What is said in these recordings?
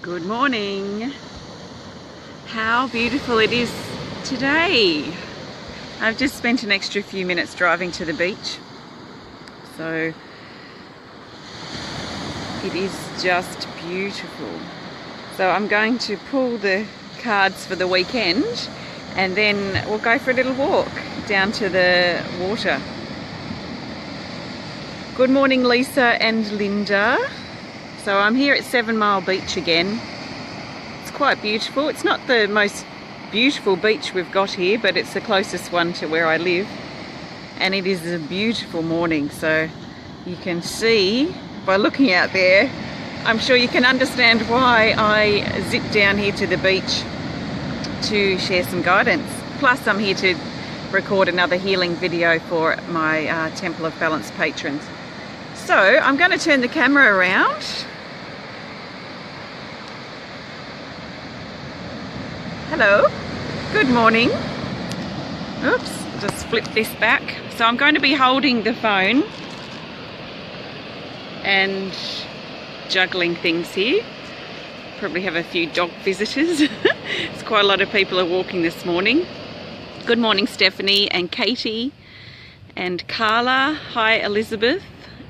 Good morning. How beautiful it is today. I've just spent an extra few minutes driving to the beach, so it is just beautiful. So I'm going to pull the cards for the weekend and then we'll go for a little walk down to the water. Good morning, Lisa and Linda. So I'm here at 7 Mile Beach again. It's quite beautiful. It's not the most beautiful beach we've got here, but it's the closest one to where I live. And it is a beautiful morning, so you can see by looking out there, I'm sure you can understand why I zipped down here to the beach to share some guidance. Plus I'm here to record another healing video for my Temple of Balance patrons. So I'm going to turn the camera around. Hello, good morning. Oops, just flip this back. So I'm going to be holding the phone and juggling things here. Probably have a few dog visitors. It's quite a lot of people are walking this morning. Good morning, Stephanie and Katie and Carla. Hi, Elizabeth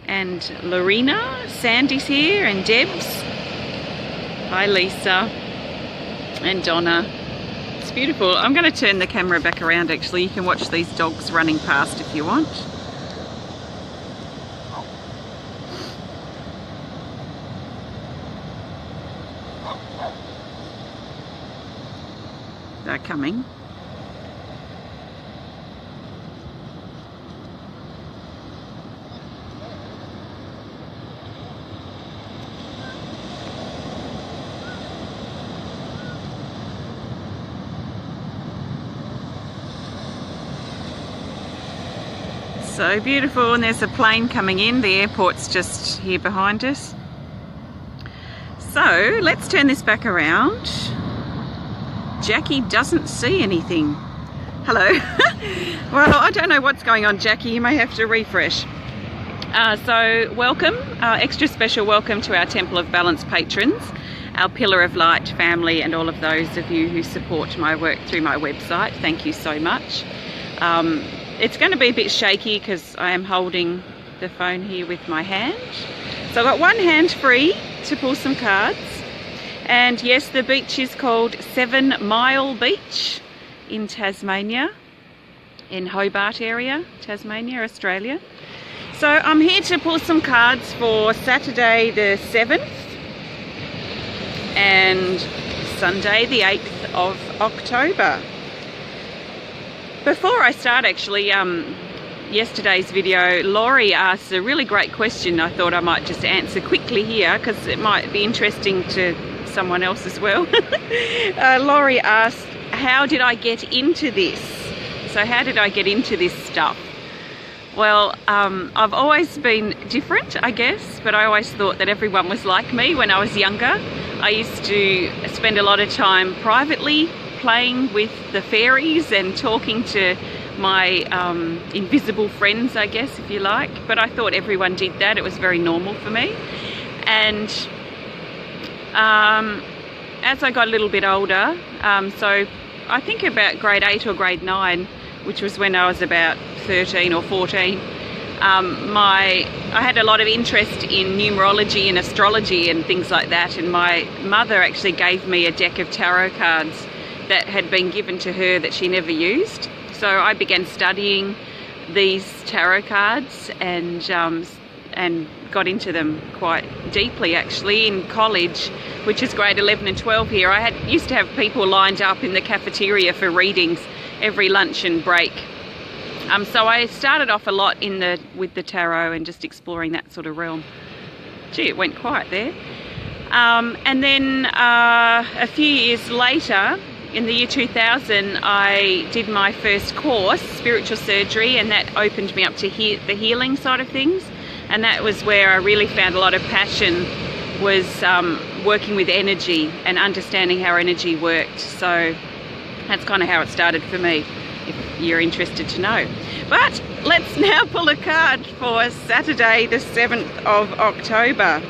and Lorena. Sandy's here and Debs. Hi, Lisa and Donna. It's beautiful. I'm going to turn the camera back around actually. You can watch these dogs running past if you want. They're coming. So beautiful, and there's a plane coming in. The airport's just here behind us. So let's turn this back around. Jackie doesn't see anything. Hello. Well, I don't know what's going on, Jackie. You may have to refresh. So welcome, extra special welcome to our Temple of Balance patrons, our Pillar of Light family, and all of those of you who support my work through my website. Thank you so much. It's going to be a bit shaky because I am holding the phone here with my hand. So I've got one hand free to pull some cards. And yes, the beach is called 7 Mile Beach in Tasmania, in Hobart area, Tasmania, Australia. So I'm here to pull some cards for Saturday the 7th and Sunday the 8th of October. Before I start actually, yesterday's video, Laurie asked a really great question I thought I might just answer quickly here because it might be interesting to someone else as well. Laurie asked, how did I get into this? So how did I get into this stuff? Well, I've always been different, I guess, but I always thought that everyone was like me when I was younger. I used to spend a lot of time privately playing with the fairies and talking to my invisible friends, I guess, if you like. But I thought everyone did that. It was very normal for me. And as I got a little bit older, so I think about grade 8 or grade 9, which was when I was about 13 or 14, I had a lot of interest in numerology and astrology and things like that. And my mother actually gave me a deck of tarot cards that had been given to her that she never used. So I began studying these tarot cards and got into them quite deeply actually in college, which is grade 11 and 12 here. I used to have people lined up in the cafeteria for readings every lunch and break. So I started off a lot with the tarot and just exploring that sort of realm. Gee, it went quiet there. And then a few years later, in the year 2000, I did my first course, spiritual surgery, and that opened me up to the healing side of things. And that was where I really found a lot of passion, was working with energy and understanding how energy worked. So that's kind of how it started for me, if you're interested to know. But let's now pull a card for Saturday the 7th of October.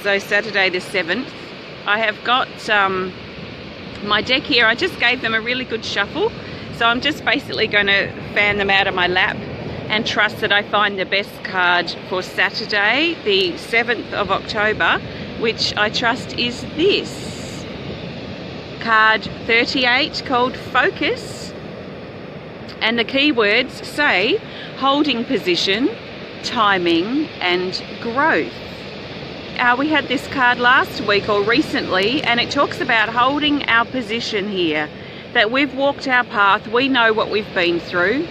so Saturday the 7th. I have got my deck here. I just gave them a really good shuffle, so I'm just basically going to fan them out of my lap and trust that I find the best card for Saturday the 7th of October, which I trust is this card 38, called Focus, and the keywords say holding position, timing and growth. We had this card last week or recently, and it talks about holding our position here, that we've walked our path, we know what we've been through,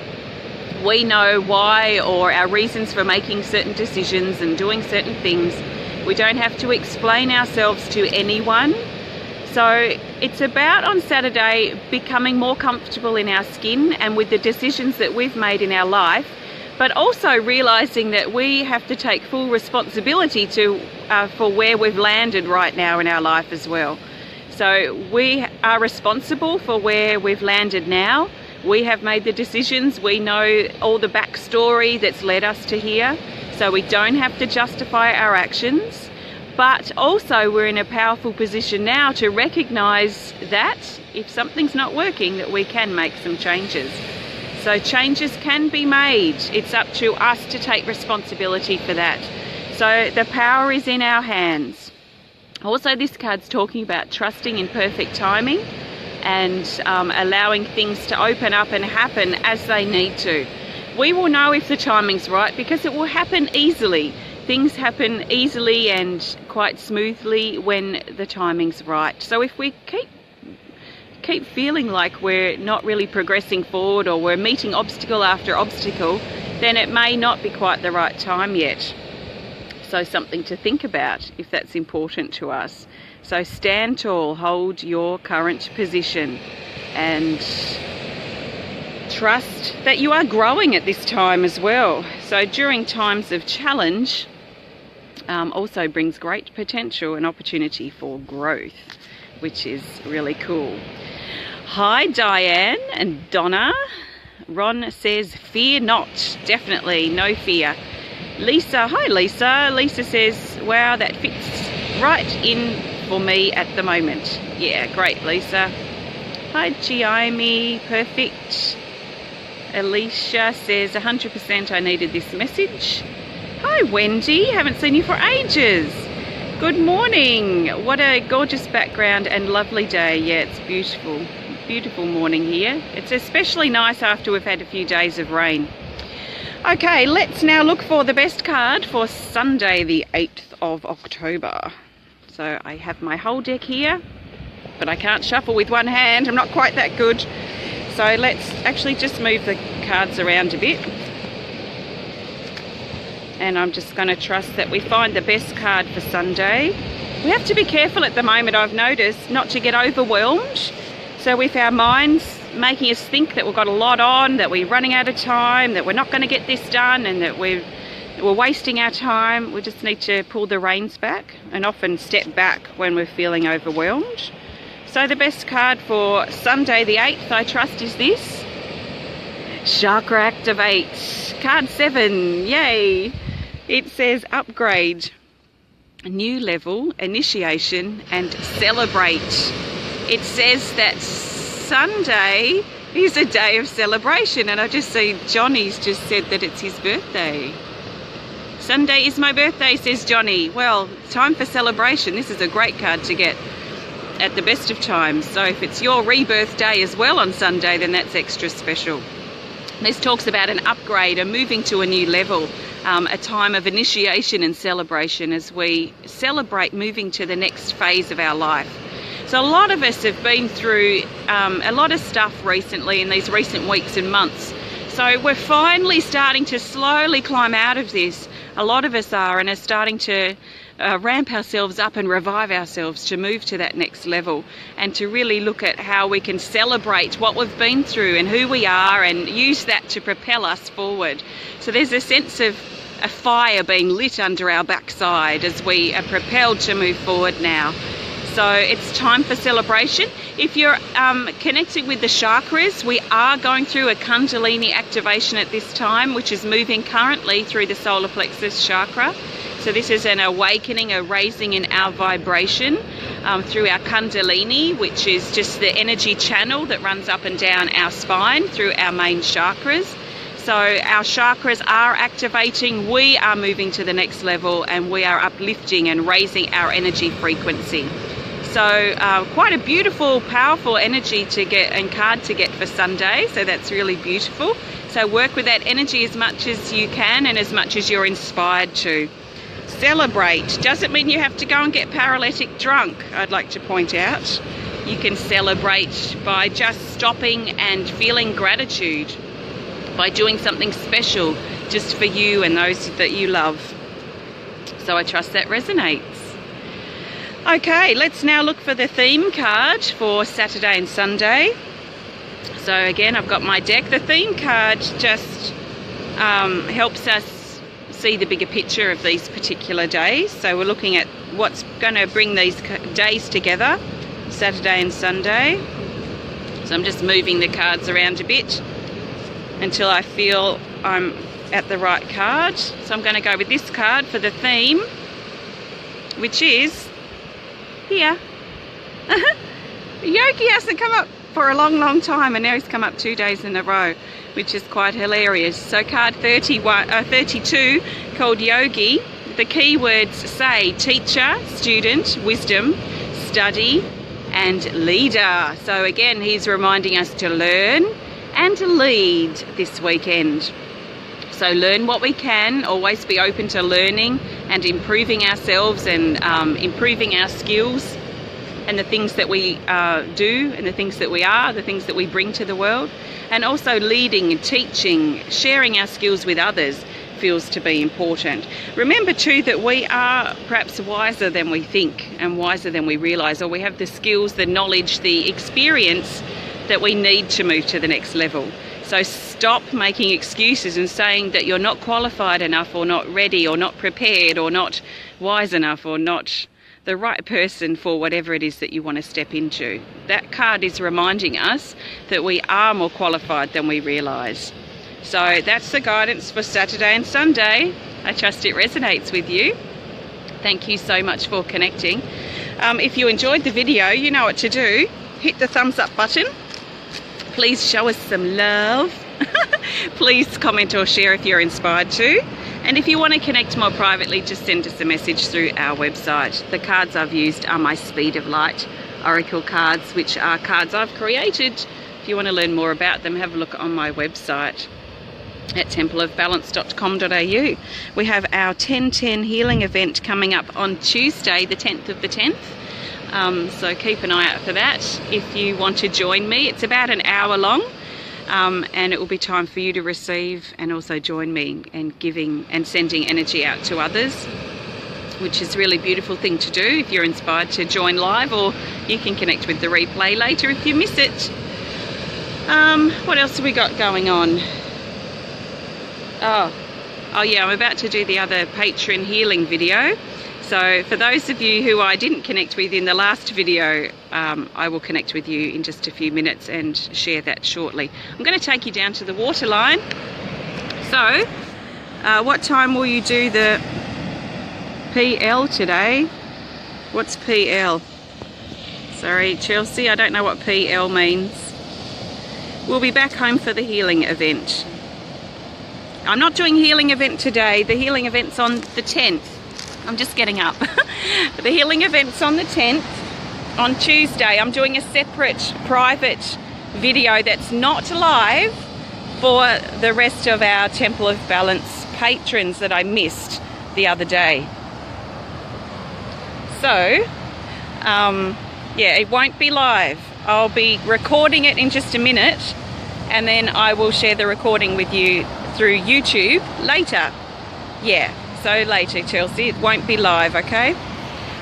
we know why or our reasons for making certain decisions and doing certain things. We don't have to explain ourselves to anyone. So it's about, on Saturday, becoming more comfortable in our skin and with the decisions that we've made in our life, but also realizing that we have to take full responsibility for where we've landed right now in our life as well. So we are responsible for where we've landed now. We have made the decisions, we know all the backstory that's led us to here, so we don't have to justify our actions. But also we're in a powerful position now to recognize that if something's not working, that we can make some changes. So changes can be made. It's up to us to take responsibility for that. So the power is in our hands. Also, this card's talking about trusting in perfect timing and allowing things to open up and happen as they need to. We will know if the timing's right because it will happen easily. Things happen easily and quite smoothly when the timing's right. So if we keep feeling like we're not really progressing forward, or we're meeting obstacle after obstacle, then it may not be quite the right time yet. So something to think about if that's important to us. So stand tall, hold your current position, and trust that you are growing at this time as well. So during times of challenge also brings great potential and opportunity for growth, which is really cool. Hi Diane and Donna. Ron says fear not. Definitely no fear. Lisa, hi Lisa. Lisa says, wow, that fits right in for me at the moment. Yeah, great Lisa. Hi Giami, perfect. Alicia says 100% I needed this message. Hi Wendy, haven't seen you for ages. Good morning. What a gorgeous background and lovely day. Yeah, it's beautiful. Beautiful morning here. It's especially nice after we've had a few days of rain. Okay, let's now look for the best card for Sunday the 8th of October. So I have my whole deck here, but I can't shuffle with one hand. I'm not quite that good. So let's actually just move the cards around a bit. And I'm just going to trust that we find the best card for Sunday. We have to be careful at the moment, I've noticed, not to get overwhelmed. So with our minds making us think that we've got a lot on, that we're running out of time, that we're not going to get this done, and that we're wasting our time, we just need to pull the reins back and often step back when we're feeling overwhelmed. So the best card for Sunday the 8th, I trust, is this. Chakra Activate. Card 7. Yay! It says upgrade, new level, initiation and celebrate. It says that Sunday is a day of celebration, and I just see Johnny's just said that it's his birthday. Sunday is my birthday, says Johnny. Well, time for celebration. This is a great card to get at the best of times. So if it's your rebirth day as well on Sunday, then that's extra special. This talks about an upgrade, a moving to a new level, a time of initiation and celebration as we celebrate moving to the next phase of our life. So a lot of us have been through a lot of stuff recently in these recent weeks and months. So we're finally starting to slowly climb out of this. A lot of us are, and are starting to ramp ourselves up and revive ourselves to move to that next level, and to really look at how we can celebrate what we've been through and who we are, and use that to propel us forward. So there's a sense of a fire being lit under our backside as we are propelled to move forward now. So it's time for celebration. If you're connecting with the chakras, we are going through a Kundalini activation at this time, which is moving currently through the solar plexus chakra. So this is an awakening, a raising in our vibration through our Kundalini, which is just the energy channel that runs up and down our spine through our main chakras. So our chakras are activating, we are moving to the next level, and we are uplifting and raising our energy frequency. So quite a beautiful, powerful energy to get and card to get for Sunday. So that's really beautiful. So work with that energy as much as you can and as much as you're inspired to. Celebrate doesn't mean you have to go and get paralytic drunk, I'd like to point out. You can celebrate by just stopping and feeling gratitude, by doing something special just for you and those that you love. So I trust that resonates. Okay, let's now look for the theme card for Saturday and Sunday. So again, I've got my deck. The theme card just helps us see the bigger picture of these particular days. So we're looking at what's going to bring these days together, Saturday and Sunday. So I'm just moving the cards around a bit until I feel I'm at the right card. So I'm going to go with this card for the theme, which is here. Yogi hasn't come up for a long time, and now he's come up 2 days in a row, which is quite hilarious. So card 32, called Yogi, the key words say teacher, student, wisdom, study and leader. So again, he's reminding us to learn and to lead this weekend. So learn what we can, always be open to learning and improving ourselves and improving our skills and the things that we do and the things that we are, the things that we bring to the world. And also leading and teaching, sharing our skills with others feels to be important. Remember too that we are perhaps wiser than we think and wiser than we realise, or we have the skills, the knowledge, the experience that we need to move to the next level. So stop making excuses and saying that you're not qualified enough or not ready or not prepared or not wise enough or not the right person for whatever it is that you want to step into. That card is reminding us that we are more qualified than we realise. So that's the guidance for Saturday and Sunday. I trust it resonates with you. Thank you so much for connecting. If you enjoyed the video, you know what to do. Hit the thumbs up button. Please show us some love. Please comment or share if you're inspired to. And if you want to connect more privately, just send us a message through our website. The cards I've used are my Speed of Light Oracle cards, which are cards I've created. If you want to learn more about them, have a look on my website at templeofbalance.com.au. We have our 10-10 healing event coming up on Tuesday, the 10th of the 10th. So keep an eye out for that. If you want to join me, it's about an hour long. And it will be time for you to receive and also join me in giving and sending energy out to others, which is a really beautiful thing to do if you're inspired to join live, or you can connect with the replay later if you miss it. What else have we got going on? Oh yeah, I'm about to do the other Patreon healing video. So for those of you who I didn't connect with in the last video, I will connect with you in just a few minutes and share that shortly. I'm going to take you down to the waterline. So, what time will you do the PL today? What's PL? Sorry, Chelsea, I don't know what PL means. We'll be back home for the healing event. I'm not doing healing event today. The healing event's on the 10th. I'm just getting up. The healing event's on the 10th. On Tuesday, I'm doing a separate private video that's not live for the rest of our Temple of Balance patrons that I missed the other day. So, yeah, it won't be live. I'll be recording it in just a minute, and then I will share the recording with you through YouTube later. Yeah. So later, Chelsea, it won't be live, okay?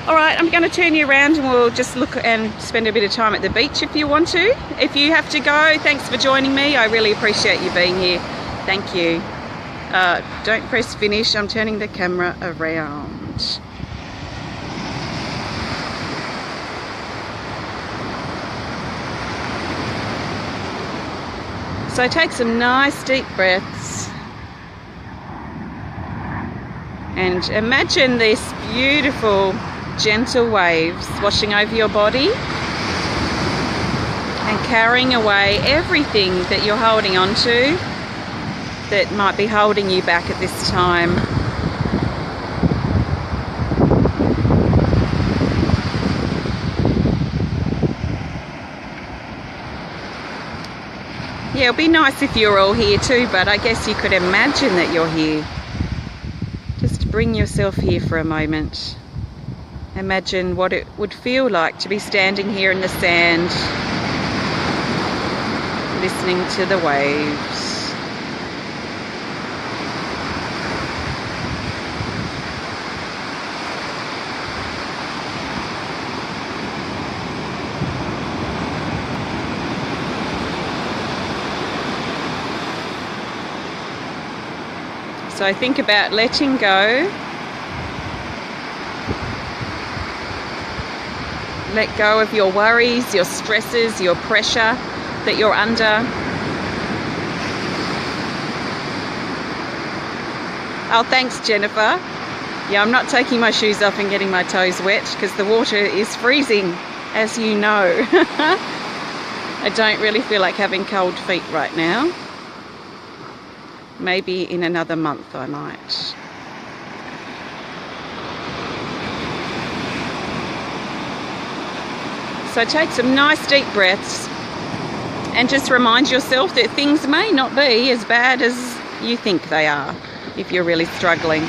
All right, I'm going to turn you around and we'll just look and spend a bit of time at the beach if you want to. If you have to go, thanks for joining me. I really appreciate you being here. Thank you. Don't press finish. I'm turning the camera around. So take some nice deep breaths. And imagine this beautiful, gentle waves washing over your body and carrying away everything that you're holding on to that might be holding you back at this time. Yeah, it'd be nice if you're all here too, but I guess you could imagine that you're here. Just bring yourself here for a moment. Imagine what it would feel like to be standing here in the sand, listening to the waves. So think about letting go. Let go of your worries, your stresses, your pressure that you're under. Oh, thanks, Jennifer. Yeah, I'm not taking my shoes off and getting my toes wet because the water is freezing, as you know. I don't really feel like having cold feet right now. Maybe in another month I might. So take some nice deep breaths and just remind yourself that things may not be as bad as you think they are if you're really struggling.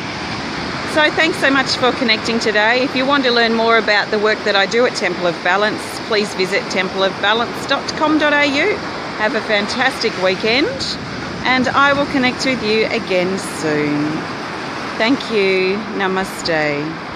So thanks so much for connecting today. If you want to learn more about the work that I do at Temple of Balance, please visit templeofbalance.com.au. Have a fantastic weekend, and I will connect with you again soon. Thank you. Namaste.